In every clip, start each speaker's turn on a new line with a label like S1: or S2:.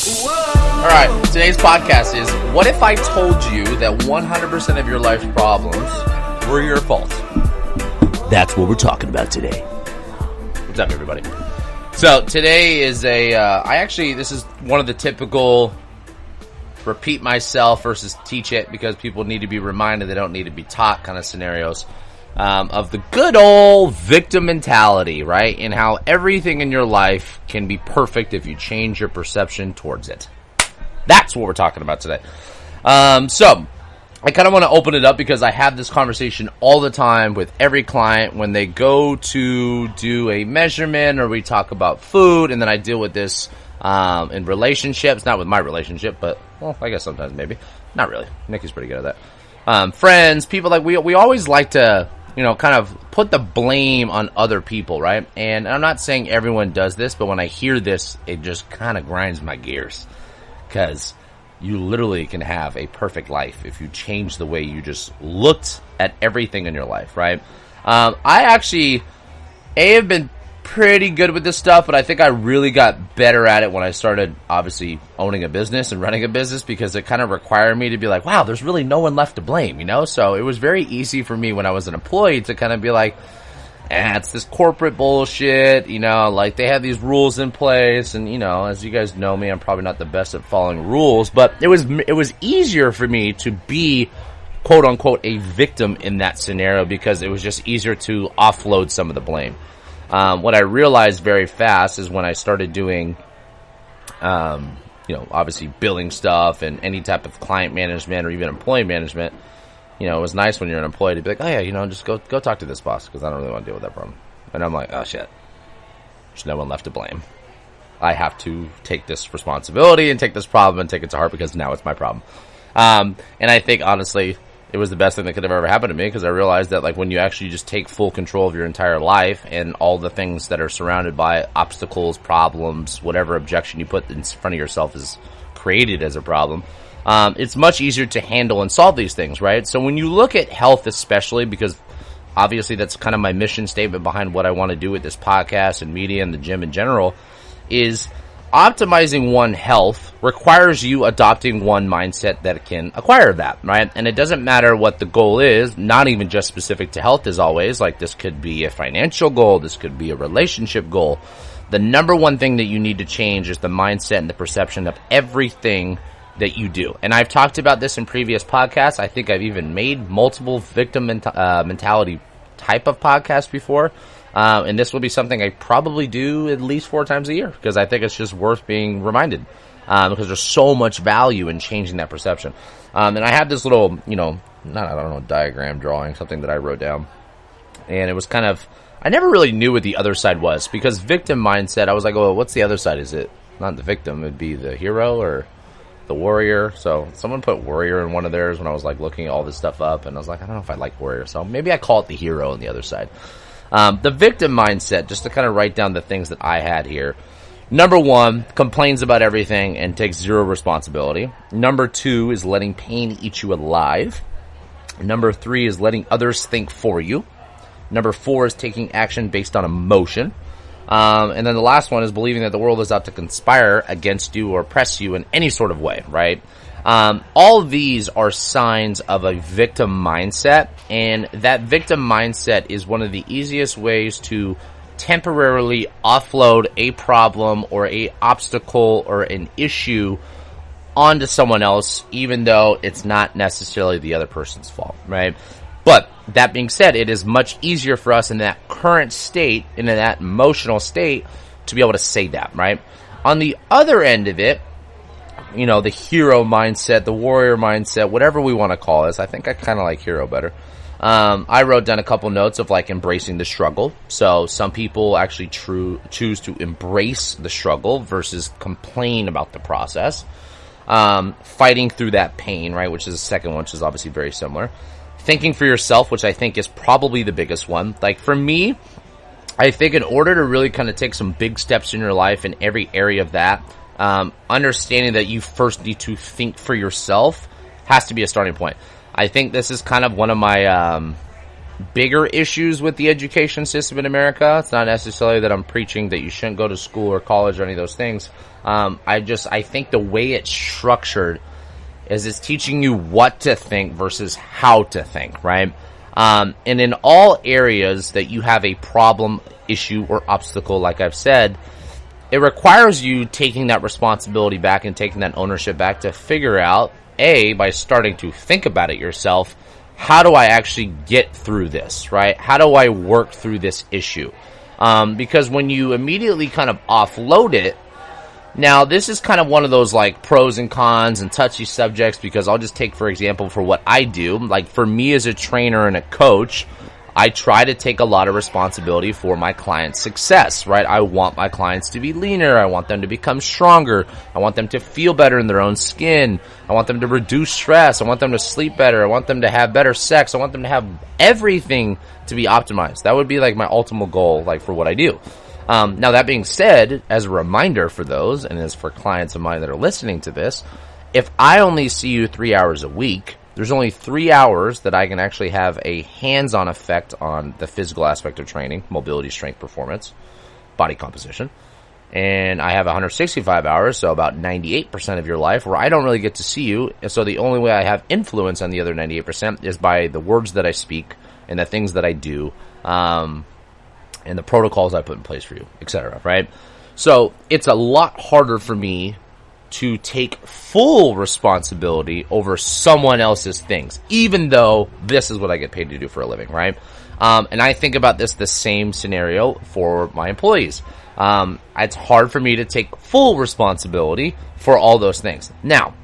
S1: All right, today's podcast is, what if I told you that 100% of your life's problems were your fault? That's what we're talking about today. What's up, everybody? So today is this is one of the typical repeat myself versus teach it, because people need to be reminded, they don't need to be taught kind of scenarios, of the good old victim mentality, right? And how everything in your life can be perfect if you change your perception towards it. That's what we're talking about today. So I kind of want to open it up because I have this conversation all the time with every client when they go to do a measurement, or we talk about food, and then I deal with this in relationships, not with my relationship, but, well, I guess sometimes maybe. Not really. Nikki's pretty good at that. Friends, people, like, we always like to, kind of put the blame on other people, right? And I'm not saying everyone does this, but when I hear this, it just kind of grinds my gears. Because you literally can have a perfect life if you change the way you just looked at everything in your life, right? I actually, have been pretty good with this stuff, but I think I really got better at it when I started, obviously, owning a business and running a business, because it kind of required me to be like, wow, there's really no one left to blame, So it was very easy for me when I was an employee to kind of be like, it's this corporate bullshit, like they have these rules in place, and, as you guys know me, I'm probably not the best at following rules, but it was easier for me to be, quote unquote, a victim in that scenario, because it was just easier to offload some of the blame. What I realized very fast is when I started doing, obviously billing stuff and any type of client management or even employee management, it was nice when you're an employee to be like, oh yeah, just go talk to this boss, because I don't really want to deal with that problem. And I'm like, oh shit, there's no one left to blame. I have to take this responsibility and take this problem and take it to heart, because now it's my problem. And I think, honestly, it was the best thing that could have ever happened to me, because I realized that, like, when you actually just take full control of your entire life and all the things that are surrounded by obstacles, problems, whatever objection you put in front of yourself is created as a problem, it's much easier to handle and solve these things, right? So when you look at health especially, because obviously that's kind of my mission statement behind what I want to do with this podcast and media and the gym in general, is optimizing one health requires you adopting one mindset that can acquire that, right? And it doesn't matter what the goal is, not even just specific to health as always. Like, this could be a financial goal, this could be a relationship goal. The number one thing that you need to change is the mindset and the perception of everything that you do. And I've talked about this in previous podcasts. I think I've even made multiple victim mentality type of podcasts before. And this will be something I probably do at least 4 times a year, because I think it's just worth being reminded, because there's so much value in changing that perception. And I have this little, diagram drawing, something that I wrote down. And it was kind of, I never really knew what the other side was, because victim mindset, I was like, well, what's the other side? Is it not the victim? It'd be the hero or the warrior. So someone put warrior in one of theirs when I was like looking at all this stuff up, and I was like, I don't know if I like warrior, so maybe I call it the hero on the other side. The victim mindset, just to kind of write down the things that I had here. Number 1, complains about everything and takes zero responsibility. Number 2 is letting pain eat you alive. Number 3 is letting others think for you. Number 4 is taking action based on emotion. And then the last one is believing that the world is out to conspire against you or oppress you in any sort of way, right? All of these are signs of a victim mindset, and that victim mindset is one of the easiest ways to temporarily offload a problem or a obstacle or an issue onto someone else, even though it's not necessarily the other person's fault, right? But that being said, it is much easier for us in that current state, in that emotional state, to be able to say that, right? On the other end of it, the hero mindset, the warrior mindset, whatever we want to call this. I think I kind of like hero better. I wrote down a couple notes of like embracing the struggle. So some people actually choose to embrace the struggle versus complain about the process. Fighting through that pain, right, which is the second one, which is obviously very similar. Thinking for yourself, which I think is probably the biggest one. Like, for me, I think in order to really kind of take some big steps in your life in every area of that, understanding that you first need to think for yourself has to be a starting point. I think this is kind of one of my bigger issues with the education system in America. It's not necessarily that I'm preaching that you shouldn't go to school or college or any of those things. I think the way it's structured is it's teaching you what to think versus how to think, right? And in all areas that you have a problem, issue, or obstacle, like I've said, it requires you taking that responsibility back and taking that ownership back to figure out, by starting to think about it yourself, how do I actually get through this, right? How do I work through this issue? Because when you immediately kind of offload it, now this is kind of one of those like pros and cons and touchy subjects, because I'll just take, for example, for what I do, like for me as a trainer and a coach, I try to take a lot of responsibility for my clients' success, right? I want my clients to be leaner. I want them to become stronger. I want them to feel better in their own skin. I want them to reduce stress. I want them to sleep better. I want them to have better sex. I want them to have everything to be optimized. That would be like my ultimate goal, like for what I do. Now, that being said, as a reminder for those, and as for clients of mine that are listening to this, if I only see you 3 hours a week, there's only 3 hours that I can actually have a hands-on effect on the physical aspect of training, mobility, strength, performance, body composition. And I have 165 hours, so about 98% of your life where I don't really get to see you. And so the only way I have influence on the other 98% is by the words that I speak and the things that I do, and the protocols I put in place for you, etc., right? So it's a lot harder for me to take full responsibility over someone else's things, even though this is what I get paid to do for a living, right? And I think about this the same scenario for my employees. It's hard for me to take full responsibility for all those things. Now,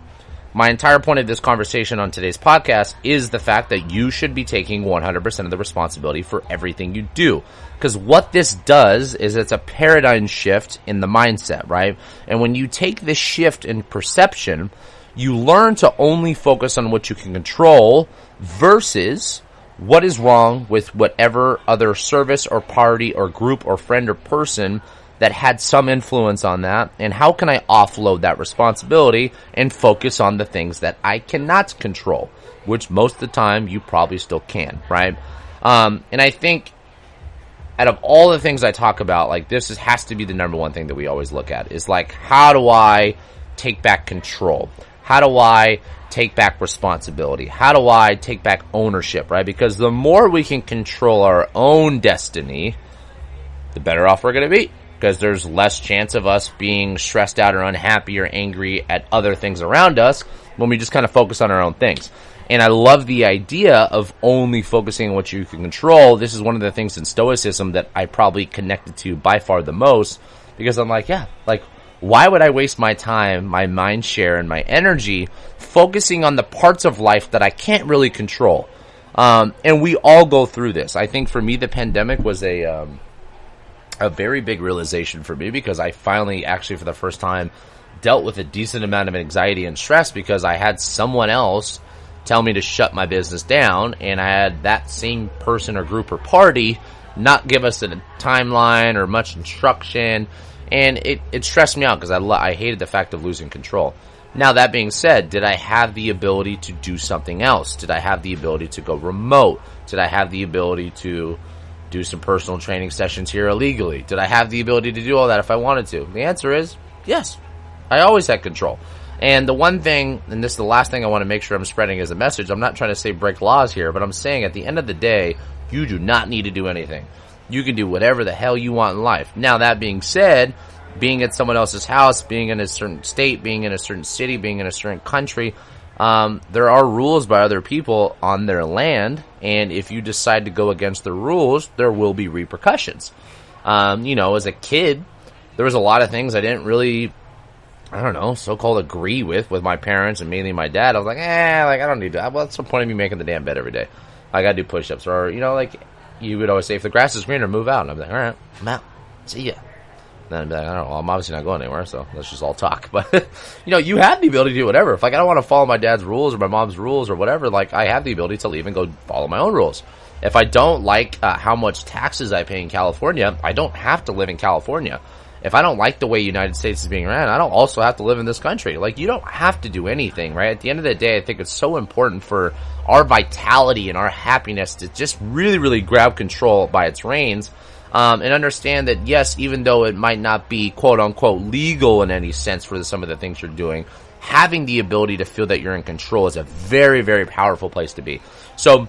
S1: my entire point of this conversation on today's podcast is the fact that you should be taking 100% of the responsibility for everything you do. Because what this does is it's a paradigm shift in the mindset, right? And when you take this shift in perception, you learn to only focus on what you can control versus what is wrong with whatever other service or party or group or friend or person that had some influence on that, and how can I offload that responsibility and focus on the things that I cannot control, which most of the time you probably still can, right? And I think out of all the things I talk about, like has to be the number one thing that we always look at, is like, how do I take back control? How do I take back responsibility? How do I take back ownership, right? Because the more we can control our own destiny, the better off we're going to be. Because there's less chance of us being stressed out or unhappy or angry at other things around us when we just kind of focus on our own things. And I love the idea of only focusing on what you can control. This is one of the things in Stoicism that I probably connected to by far the most, because I'm like, why would I waste my time, my mind share, and my energy focusing on the parts of life that I can't really control? And we all go through this. I think for me, the pandemic was a very big realization for me, because I finally actually for the first time dealt with a decent amount of anxiety and stress, because I had someone else tell me to shut my business down, and I had that same person or group or party not give us a timeline or much instruction, and it stressed me out because I hated the fact of losing control. Now, that being said, did I have the ability to do something else? Did I have the ability to go remote? Did I have the ability to do some personal training sessions here illegally? Did I have the ability to do all that if I wanted to? The answer is yes. I always had control. And the one thing, and this is the last thing I want to make sure I'm spreading as a message, I'm not trying to say break laws here, but I'm saying at the end of the day, you do not need to do anything. You can do whatever the hell you want in life. Now, that being said, being at someone else's house, being in a certain state, being in a certain city, being in a certain country, there are rules by other people on their land, and if you decide to go against the rules, there will be repercussions. As a kid, there was a lot of things I didn't really, so-called agree with my parents and mainly my dad. I was like, I don't need to. What's the point of me making the damn bed every day? I gotta do push-ups. Or, you would always say, if the grass is greener, move out. And I'm like, all right, I'm out. See ya. Then I'd be like, I don't know, I'm obviously not going anywhere, so let's just all talk. But, you have the ability to do whatever. If, I don't want to follow my dad's rules or my mom's rules or whatever, I have the ability to leave and go follow my own rules. If I don't like how much taxes I pay in California, I don't have to live in California. If I don't like the way United States is being ran, I don't also have to live in this country. You don't have to do anything, right? At the end of the day, I think it's so important for our vitality and our happiness to just really, really grab control by its reins. And understand that, yes, even though it might not be quote-unquote legal in any sense for some of the things you're doing, having the ability to feel that you're in control is a very, very powerful place to be. So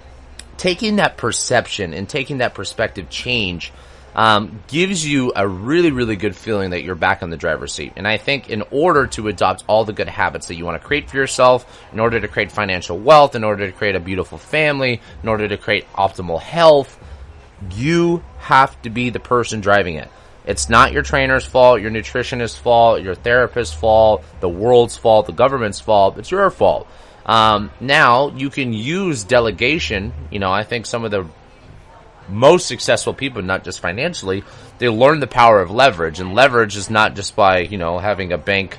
S1: taking that perception and taking that perspective change gives you a really, really good feeling that you're back in the driver's seat. And I think in order to adopt all the good habits that you want to create for yourself, in order to create financial wealth, in order to create a beautiful family, in order to create optimal health, you have to be the person driving it. It's not your trainer's fault, your nutritionist's fault, your therapist's fault, the world's fault, the government's fault. It's your fault. Now, you can use delegation. I think some of the most successful people, not just financially, they learn the power of leverage. And leverage is not just by, having a bank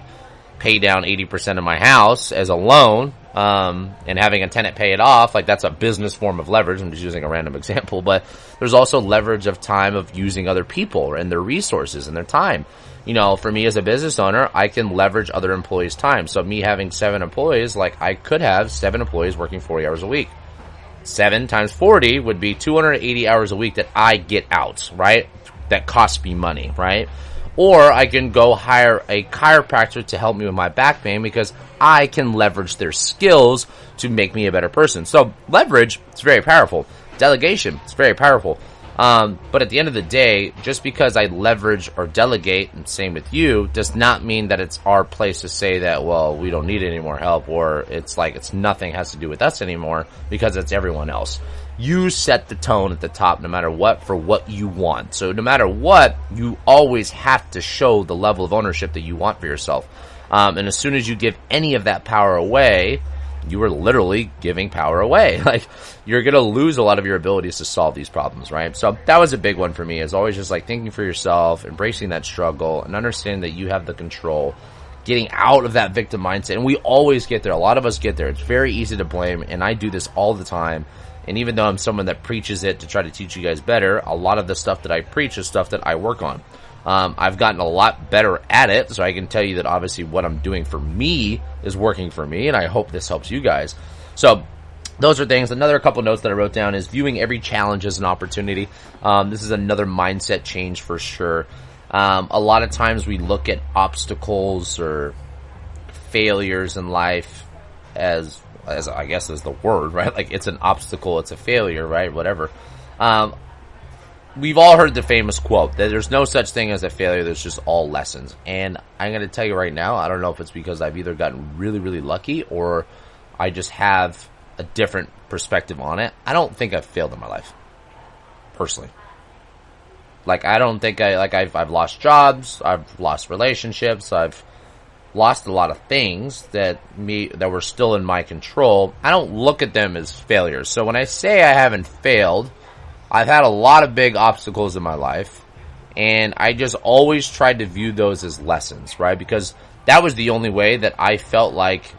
S1: pay down 80% of my house as a loan, and having a tenant pay it off. Like, that's a business form of leverage. I'm just using a random example, but there's also leverage of time, of using other people and their resources and their time. For me as a business owner, I can leverage other employees' time. So me having 7 employees, like, I could have 7 employees working 40 hours a week. 7 times 40 would be 280 hours a week that I get out, right? That costs me money, right? Or I can go hire a chiropractor to help me with my back pain because I can leverage their skills to make me a better person. So leverage, it's very powerful. Delegation, it's very powerful. But at the end of the day, just because I leverage or delegate, and same with you, does not mean that it's our place to say that, well, we don't need any more help, or it's like it's nothing has to do with us anymore because it's everyone else. You set the tone at the top no matter what for what you want. So no matter what, you always have to show the level of ownership that you want for yourself. And as soon as you give any of that power away, you are literally giving power away. Like, you're going to lose a lot of your abilities to solve these problems, right? So that was a big one for me, is always just like thinking for yourself, embracing that struggle, and understanding that you have the control, getting out of that victim mindset. And we always get there. A lot of us get there. It's very easy to blame, and I do this all the time. And even though I'm someone that preaches it to try to teach you guys better, a lot of the stuff that I preach is stuff that I work on. I've gotten a lot better at it, so I can tell you that obviously what I'm doing for me is working for me, and I hope this helps you guys. So those are things. Another couple notes that I wrote down is viewing every challenge as an opportunity. This is another mindset change for sure. A lot of times we look at obstacles or failures in life as I guess is the word, right? Like, it's an obstacle, it's a failure, right? Whatever. We've all heard the famous quote that there's no such thing as a failure, there's just all lessons. And I'm going to tell you right now, I don't know if it's because I've either gotten really, really lucky or I just have a different perspective on it. I don't think I've failed in my life, personally. Like, I don't think I've lost jobs, I've lost relationships, I've lost a lot of things that were still in my control. I don't look at them as failures. So when I say I haven't failed, I've had a lot of big obstacles in my life, and I just always tried to view those as lessons, right? Because that was the only way that I felt like,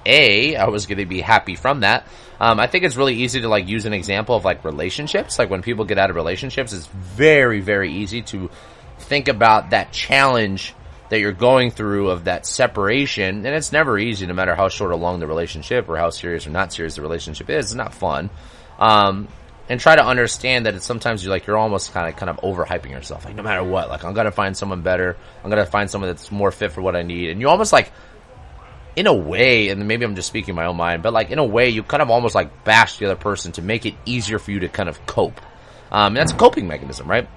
S1: I was going to be happy from that. I think it's really easy to use an example of relationships. Like, when people get out of relationships, it's very, very easy to think about that challenge that you're going through of that separation. And it's never easy, no matter how short or long the relationship or how serious or not serious the relationship is. It's not fun. And try to understand that it's sometimes you're almost kind of overhyping yourself. Like, no matter what, I'm going to find someone better. I'm going to find someone that's more fit for what I need. And you almost in a way, and maybe I'm just speaking my own mind, but in a way, you kind of almost bash the other person to make it easier for you to kind of cope. And that's a coping mechanism, right?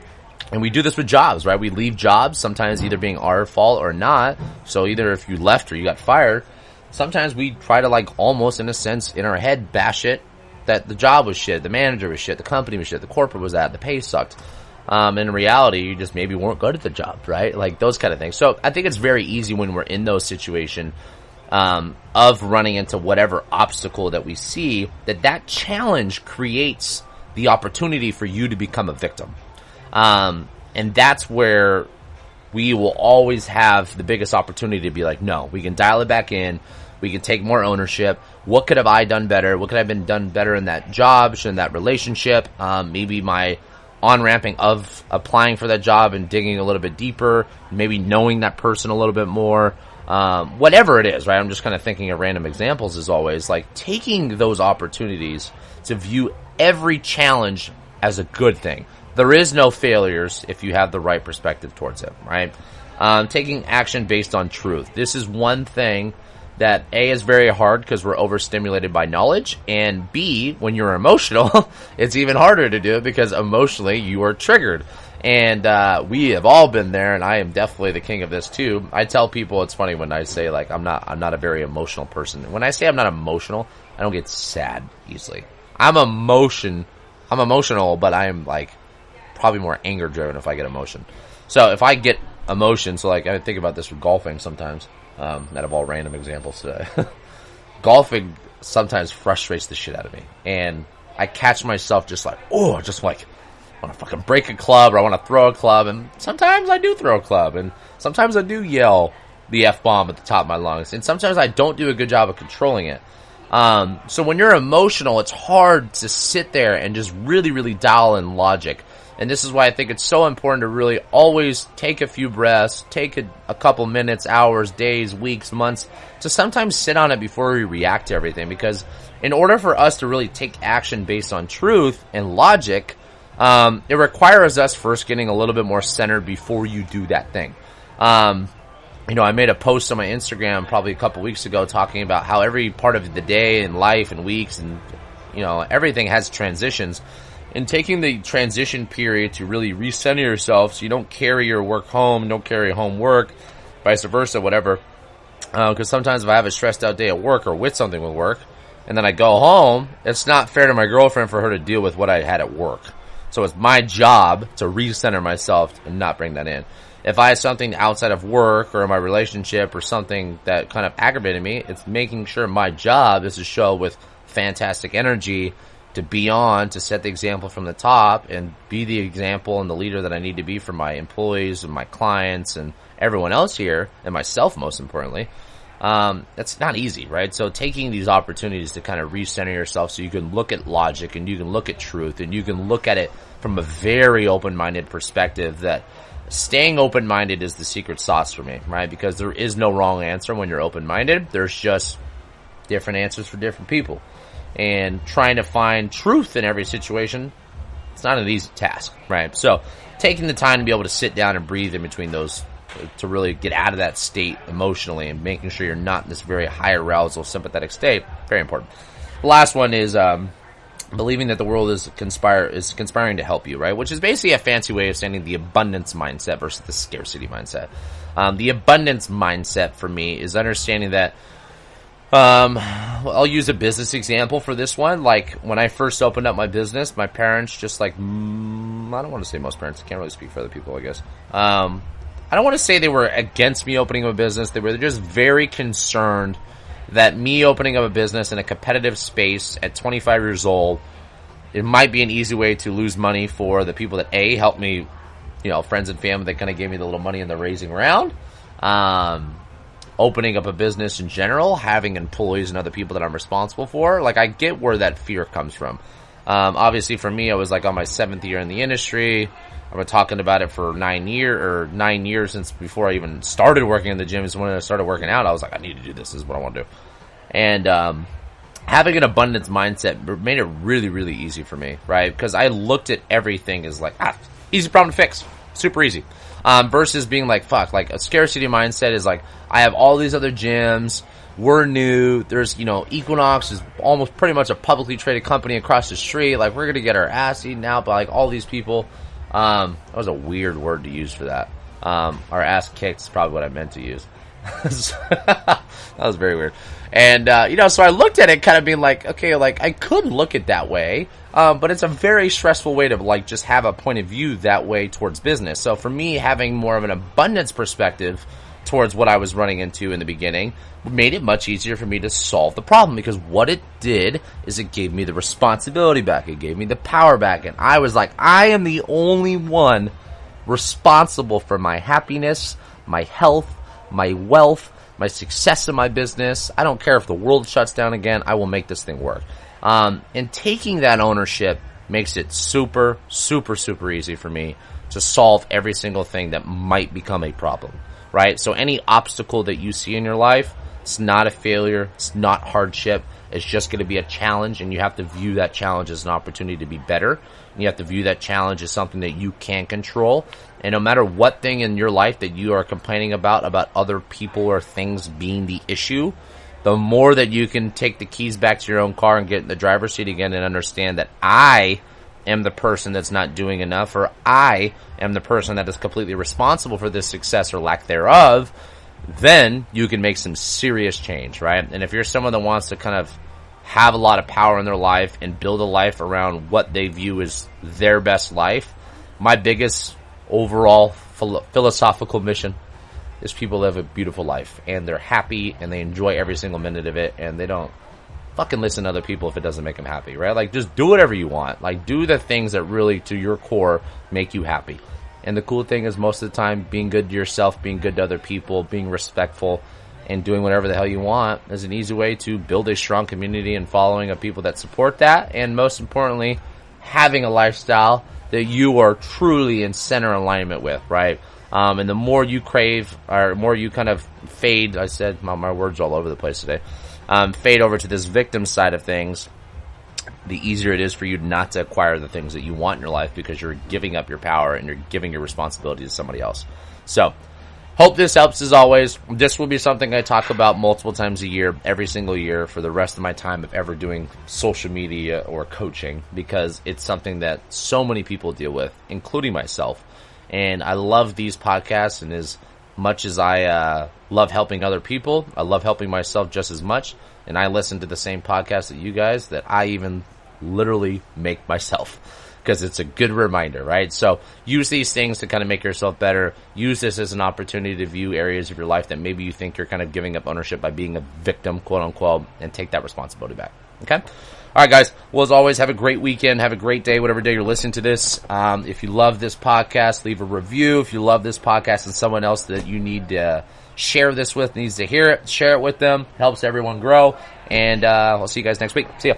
S1: And we do this with jobs, right? We leave jobs, sometimes either being our fault or not. So either if you left or you got fired, sometimes we try to almost in a sense in our head bash it that the job was shit, the manager was shit, the company was shit, the corporate was that, the pay sucked. In reality, you just maybe weren't good at the job, right? Those kind of things. So I think it's very easy when we're in those situations of running into whatever obstacle that we see, that challenge creates the opportunity for you to become a victim. And that's where we will always have the biggest opportunity to be no, we can dial it back in. We can take more ownership. What could have I done better? What could I have been done better in that job, in that relationship? Maybe my on-ramping of applying for that job and digging a little bit deeper, maybe knowing that person a little bit more. Whatever it is, right? I'm just kind of thinking of random examples as always. Taking those opportunities to view every challenge as a good thing. There is no failures if you have the right perspective towards it, right? Taking action based on truth. This is one thing that A, is very hard because we're overstimulated by knowledge, and B, when you're emotional, it's even harder to do it because emotionally you are triggered. And we have all been there, and I am definitely the king of this too. I tell people, it's funny when I say like I'm not a very emotional person. When I say I'm not emotional, I don't get sad easily. I'm emotional, but I am like probably more anger driven if I get emotion. So if I get emotion, so like I think about this with golfing sometimes, out of all random examples today. Golfing sometimes frustrates the shit out of me, and I catch myself just like I want to fucking break a club, or I want to throw a club, and sometimes I do throw a club, and sometimes I do yell the F-bomb at the top of my lungs, and sometimes I don't do a good job of controlling it. So when you're emotional, it's hard to sit there and just really, really dial in logic. And this is why I think it's so important to really always take a few breaths, take a couple minutes, hours, days, weeks, months, to sometimes sit on it before we react to everything. Because in order for us to really take action based on truth and logic, it requires us first getting a little bit more centered before you do that thing. I made a post on my Instagram probably a couple weeks ago talking about how every part of the day and life and weeks and, everything has transitions. And taking the transition period to really recenter yourself so you don't carry your work home, don't carry home work, vice versa, whatever. Because sometimes if I have a stressed out day at work or with something with work, and then I go home, it's not fair to my girlfriend for her to deal with what I had at work. So it's my job to recenter myself and not bring that in. If I have something outside of work or my relationship or something that kind of aggravated me, it's making sure my job is to show with fantastic energy, to be on, to set the example from the top and be the example and the leader that I need to be for my employees and my clients and everyone else here, and myself most importantly. That's not easy, right? So taking these opportunities to kind of recenter yourself so you can look at logic and you can look at truth and you can look at it from a very open-minded perspective, that staying open-minded is the secret sauce for me, right? Because there is no wrong answer when you're open-minded. There's just different answers for different people. And trying to find truth in every situation, it's not an easy task, right? So taking the time to be able to sit down and breathe in between those to really get out of that state emotionally and making sure you're not in this very high arousal, sympathetic state, very important. The last one is believing that the world is conspiring to help you, right? Which is basically a fancy way of saying the abundance mindset versus the scarcity mindset. The abundance mindset for me is understanding that I'll use a business example for this one. Like when I first opened up my business, my parents just like, I don't want to say most parents, I can't really speak for other people, I guess. I don't want to say they were against me opening up a business. They were just very concerned that me opening up a business in a competitive space at 25 years old, it might be an easy way to lose money for the people that A, helped me, friends and family that kind of gave me the little money in the raising round. Opening up a business in general, having employees and other people that I'm responsible for. Like, I get where that fear comes from. Obviously for me, I was like on my 7th year in the industry. I've been talking about it for 9 years since before I even started working in the gym. Is when I started working out, I was like, I need to do this. This is what I want to do. And having an abundance mindset made it really, really easy for me, right? Because I looked at everything as like, easy problem to fix. Super easy. Versus being like, fuck, like a scarcity mindset is like, I have all these other gyms. We're new. There's, Equinox is almost pretty much a publicly traded company across the street. Like, we're going to get our ass eaten out by like all these people. That was a weird word to use for that. Our ass kicked is probably what I meant to use. That was very weird. And, so I looked at it kind of being like, okay, like I could look at that way. But it's a very stressful way to like just have a point of view that way towards business. So for me, having more of an abundance perspective towards what I was running into in the beginning made it much easier for me to solve the problem, because what it did is it gave me the responsibility back. It gave me the power back. And I was like, I am the only one responsible for my happiness, my health, my wealth, my success in my business. I don't care if the world shuts down again. I will make this thing work. And taking that ownership makes it super, super, super easy for me to solve every single thing that might become a problem, right? So any obstacle that you see in your life, it's not a failure. It's not hardship. It's just going to be a challenge, and you have to view that challenge as an opportunity to be better. And you have to view that challenge as something that you can control. And no matter what thing in your life that you are complaining about other people or things being the issue, the more that you can take the keys back to your own car and get in the driver's seat again and understand that I am the person that's not doing enough, or I am the person that is completely responsible for this success or lack thereof, then you can make some serious change, right? And if you're someone that wants to kind of have a lot of power in their life and build a life around what they view as their best life, my biggest overall philosophical mission is people live a beautiful life, and they're happy, and they enjoy every single minute of it, and they don't fucking listen to other people if it doesn't make them happy, right? Like, just do whatever you want. Like, do the things that really, to your core, make you happy. And the cool thing is, most of the time, being good to yourself, being good to other people, being respectful, and doing whatever the hell you want is an easy way to build a strong community and following of people that support that, and most importantly, having a lifestyle that you are truly in center alignment with, right? And the more you crave, or more you kind of fade, I said my words all over the place today, fade over to this victim side of things, the easier it is for you not to acquire the things that you want in your life, because you're giving up your power and you're giving your responsibility to somebody else. So, hope this helps as always. This will be something I talk about multiple times a year, every single year, for the rest of my time of ever doing social media or coaching, because it's something that so many people deal with, including myself. And I love these podcasts, and as much as I love helping other people, I love helping myself just as much. And I listen to the same podcast that you guys, that I even literally make myself, because it's a good reminder, right? So use these things to kind of make yourself better. Use this as an opportunity to view areas of your life that maybe you think you're kind of giving up ownership by being a victim, quote unquote, and take that responsibility back. Okay? All right, guys. Well, as always, have a great weekend. Have a great day, whatever day you're listening to this. If you love this podcast, leave a review. If you love this podcast and someone else that you need to share this with needs to hear it, share it with them. Helps everyone grow. And I'll see you guys next week. See ya.